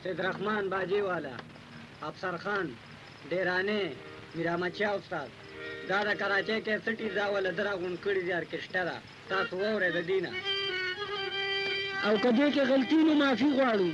सिद्धरहमान बाजीवाला, अफसर खान, डेराने, میرامچیا استاد دا د کراچۍ کیسټي ځاوله دراغون کړي دي ارکسټرا تاسو واورئ د دینه او کدی کې غلطي نو معافي غواړو.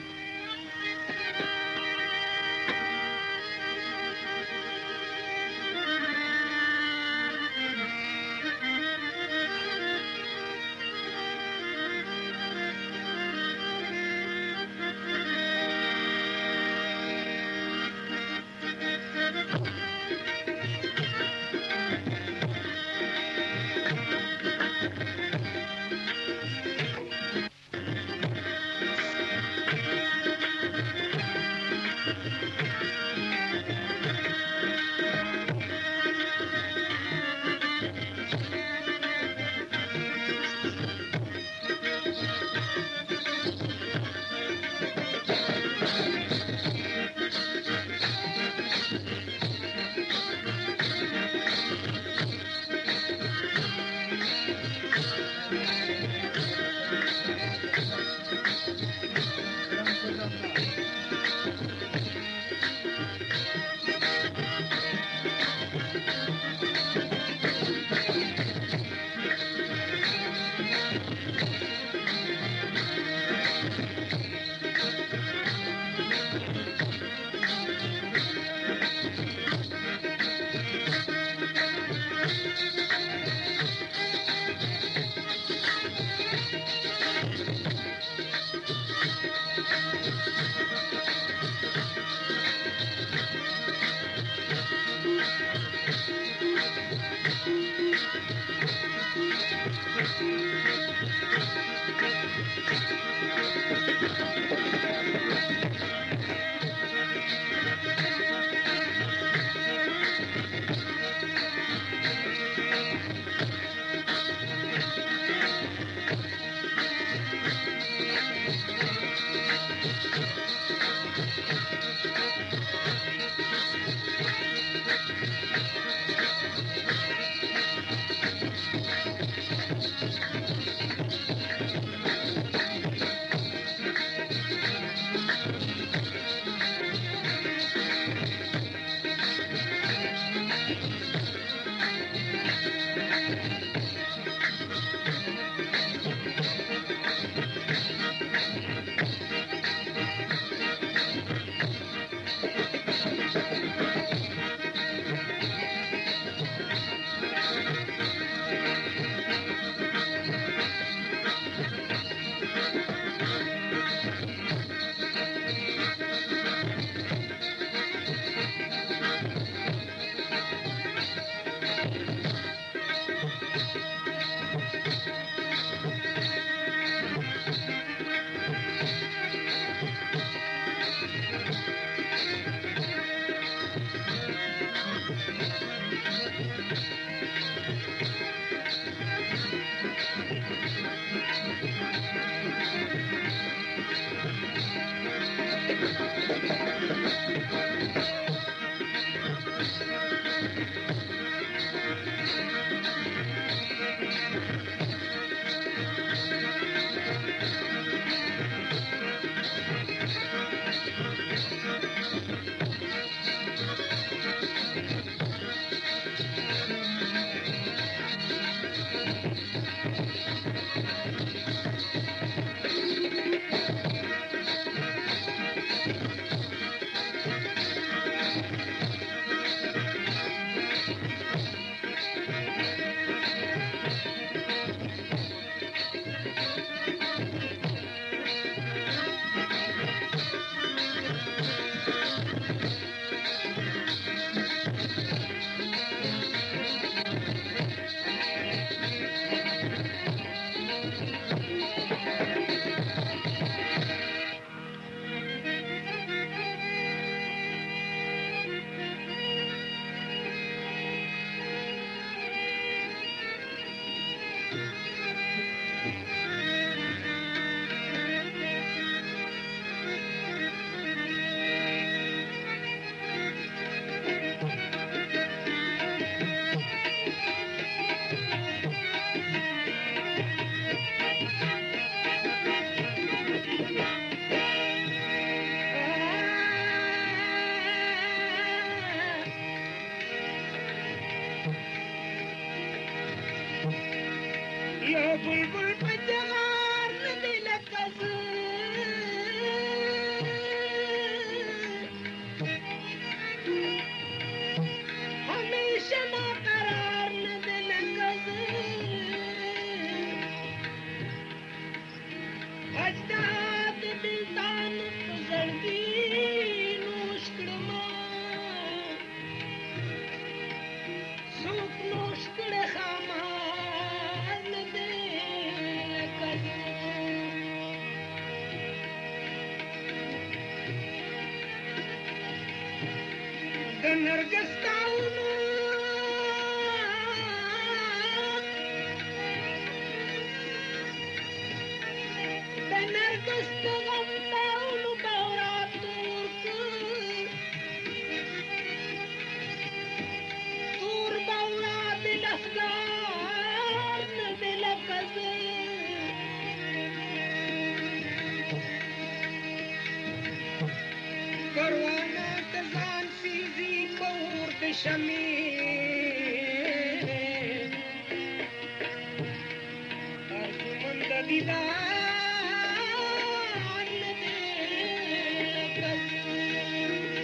बुलबुल पंजगार दिल कस हमेशा ना करार न दिल कस अजदाद दिलतान जल्दी नोशकड़मा सुख नोशकड़ खामार न दिल कस नरगस परवाना कजान सीजी बौर्द शमी अर्जुमंद दीदार न दिल कस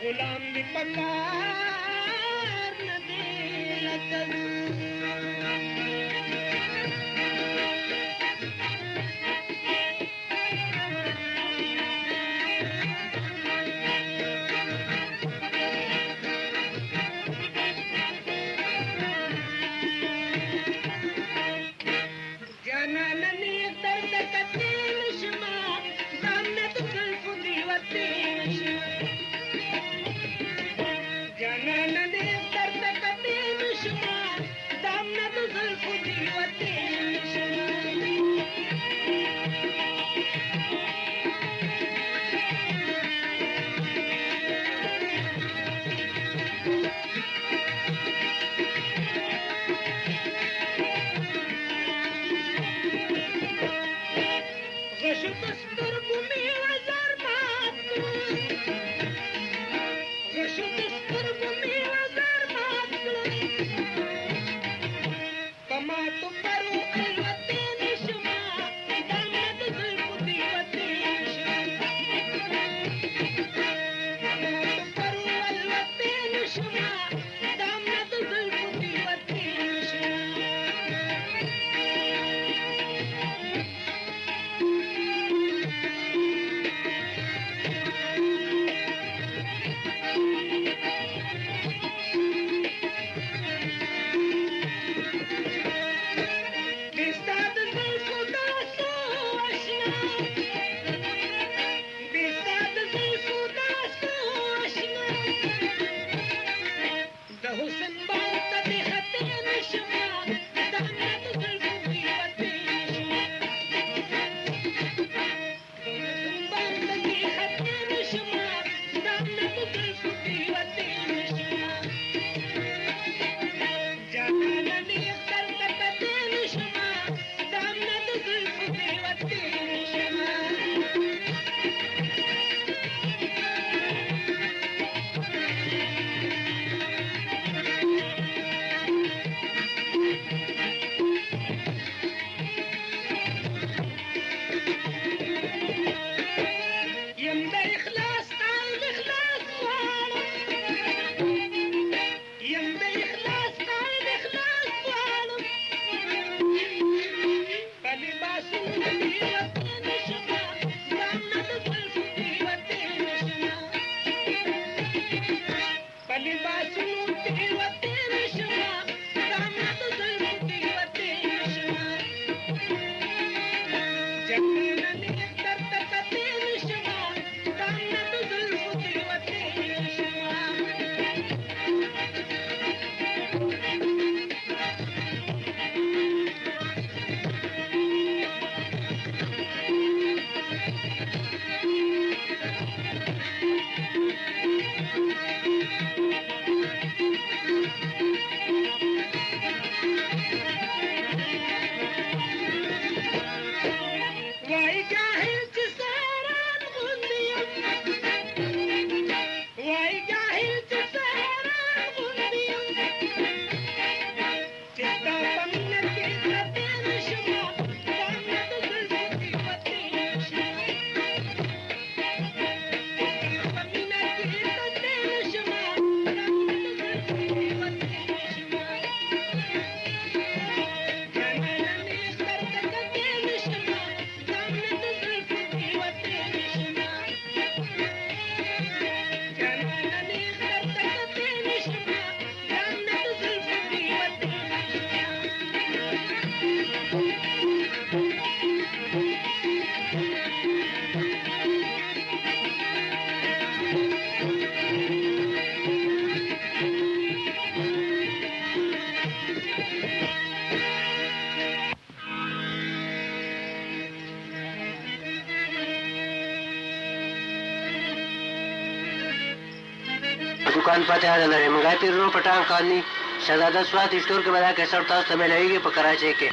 गुलाम भी पकार न दिल कस जनननी दर्द कतीन शमा दानत कल्प दीवतीन शमा जनननी दर्द कतीन शमा दुकान पते आ लरे मंगाई पिरो पटांग कानी शहजादा स्वाद स्टोर के बजा के सर तास तबे लगेगी पकराचे के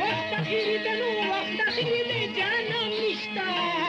وافتخر بنو وافتخر بجانا مشتاق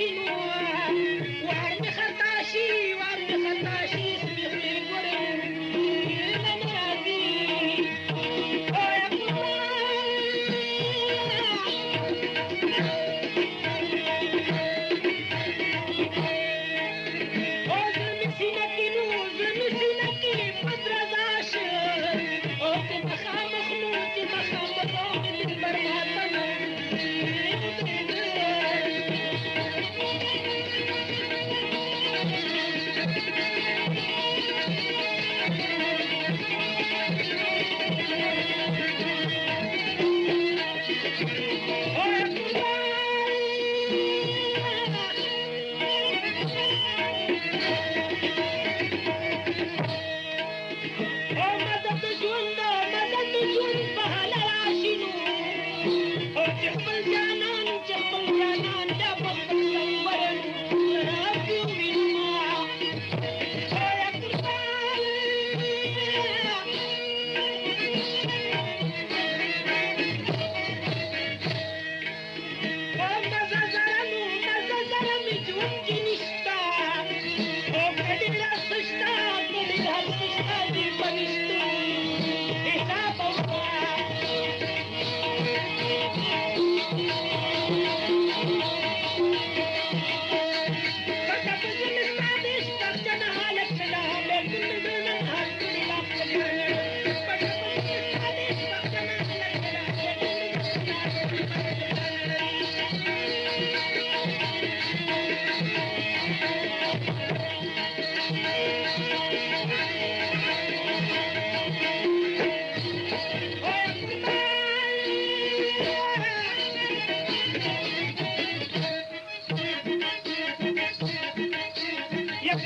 شنو وارمي خطاشي اسمي خلي قرن نمرادي يا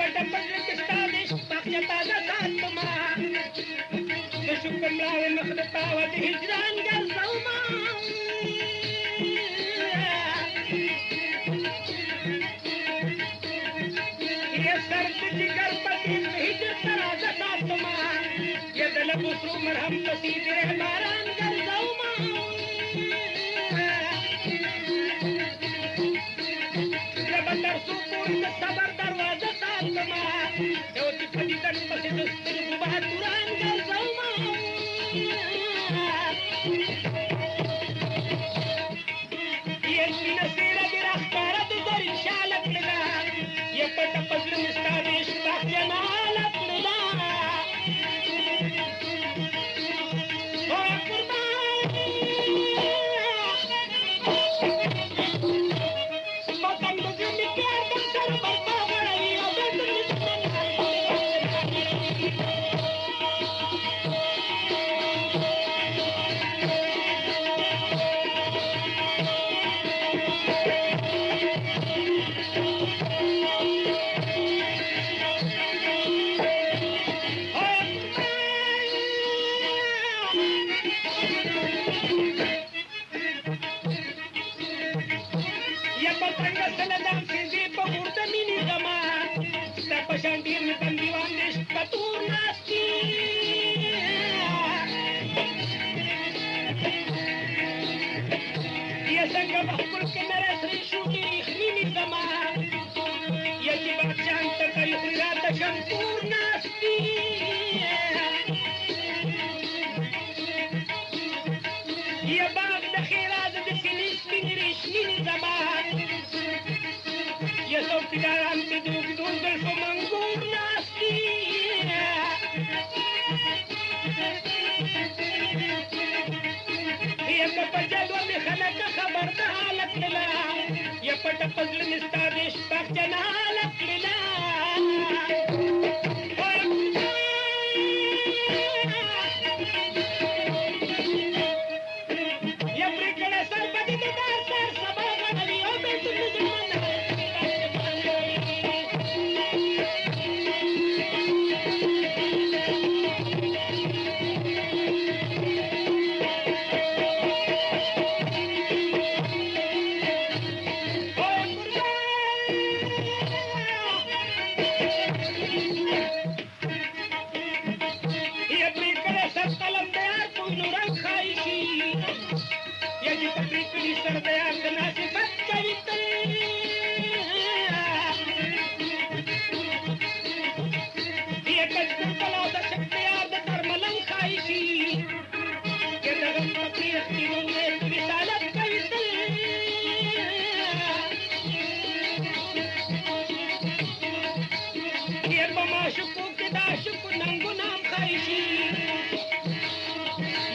شي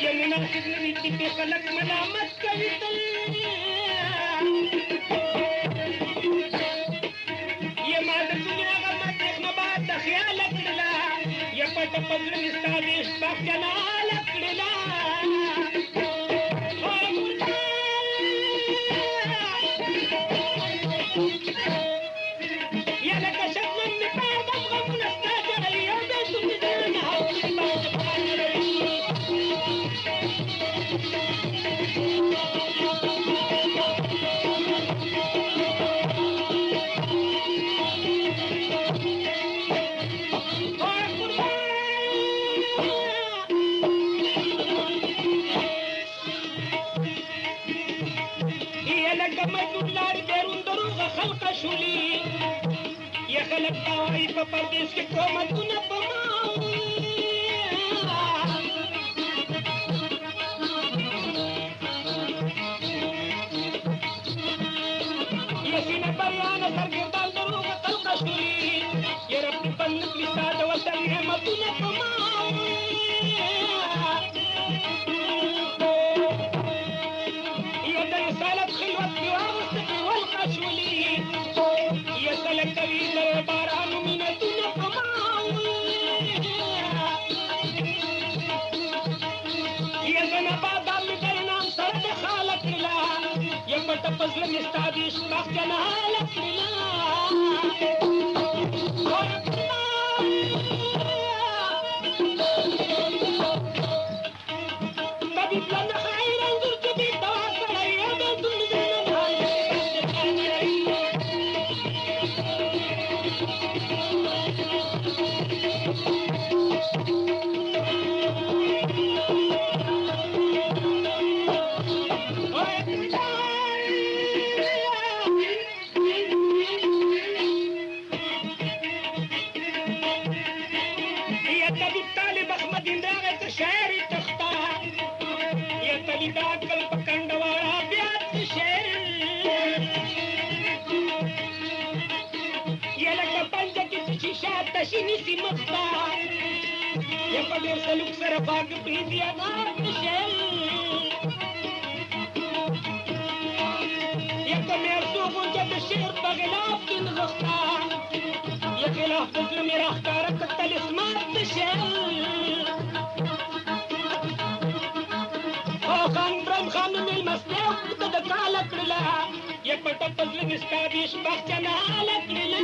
یا مناسب نه وي چې پې خلک ملامت کوي تل یا ما د دنیا غمه تېښنه باد د خیاله کړله یا پټه په زړه مې ستا د اشتاق جناله کړله یا لکه شبنم مې پردم غمونه ستا جړوي او بېلتون مې زړه نه حوصلې باندې پاروي خلقه شولي یا خلق داوایي په پردیس کې قومتونه په ما یا سینه بریانه سرګردان دروغه خلقه شولي یا رب دې بند کړي ستا د وطن نعمتونه په ما یا د رسالت خلوت کې واغوسته کې ولقه شولي یا سلک کوي د بارانو مینتونه په ما یا زنه بادام مې در نام سره د خاله کړله یا پټه په زړه مې ستا د اشتاق جناله کړله طبیب له نښه حیران ګر چې دې دوا کړی یا بېلتون مې زړه نه شینی سی مختا یا په ډېر سلوک سره باغ پرېږدي انار د شل یا په میرسو غونجه د شعر په غلاف کې نغښتا یا خلاف د زړه مې راښکاره کړ تلسمات د شل او خان برم خان مېلمستیا اوږده د کاله کړله یا پټه په زړه مې ستا د اشباق جناله کړله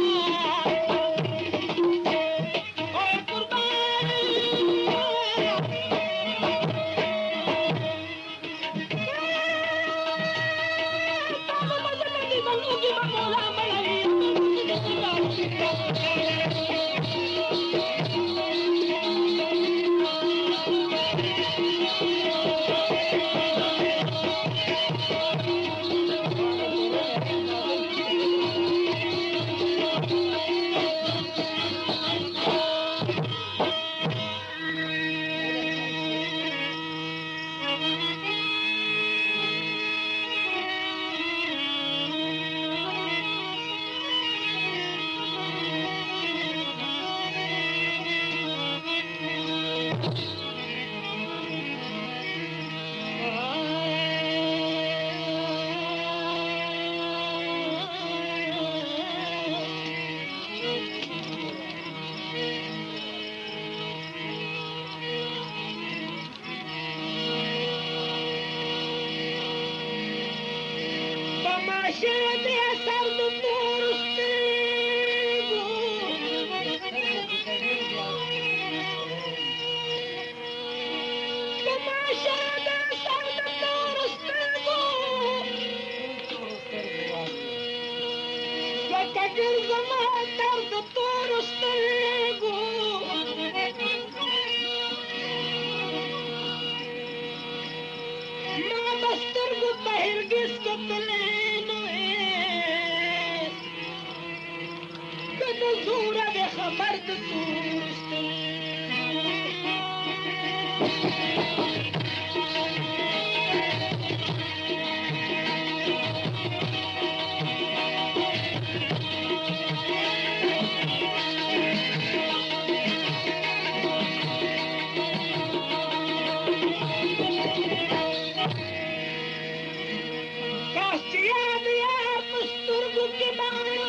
याद या पुस्तुर्ग के दाने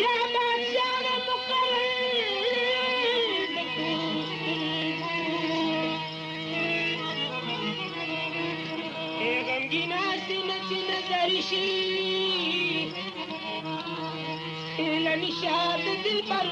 याद जाने मुकर्रर गमगीना सीनची नजरिशी निषाद दिल पर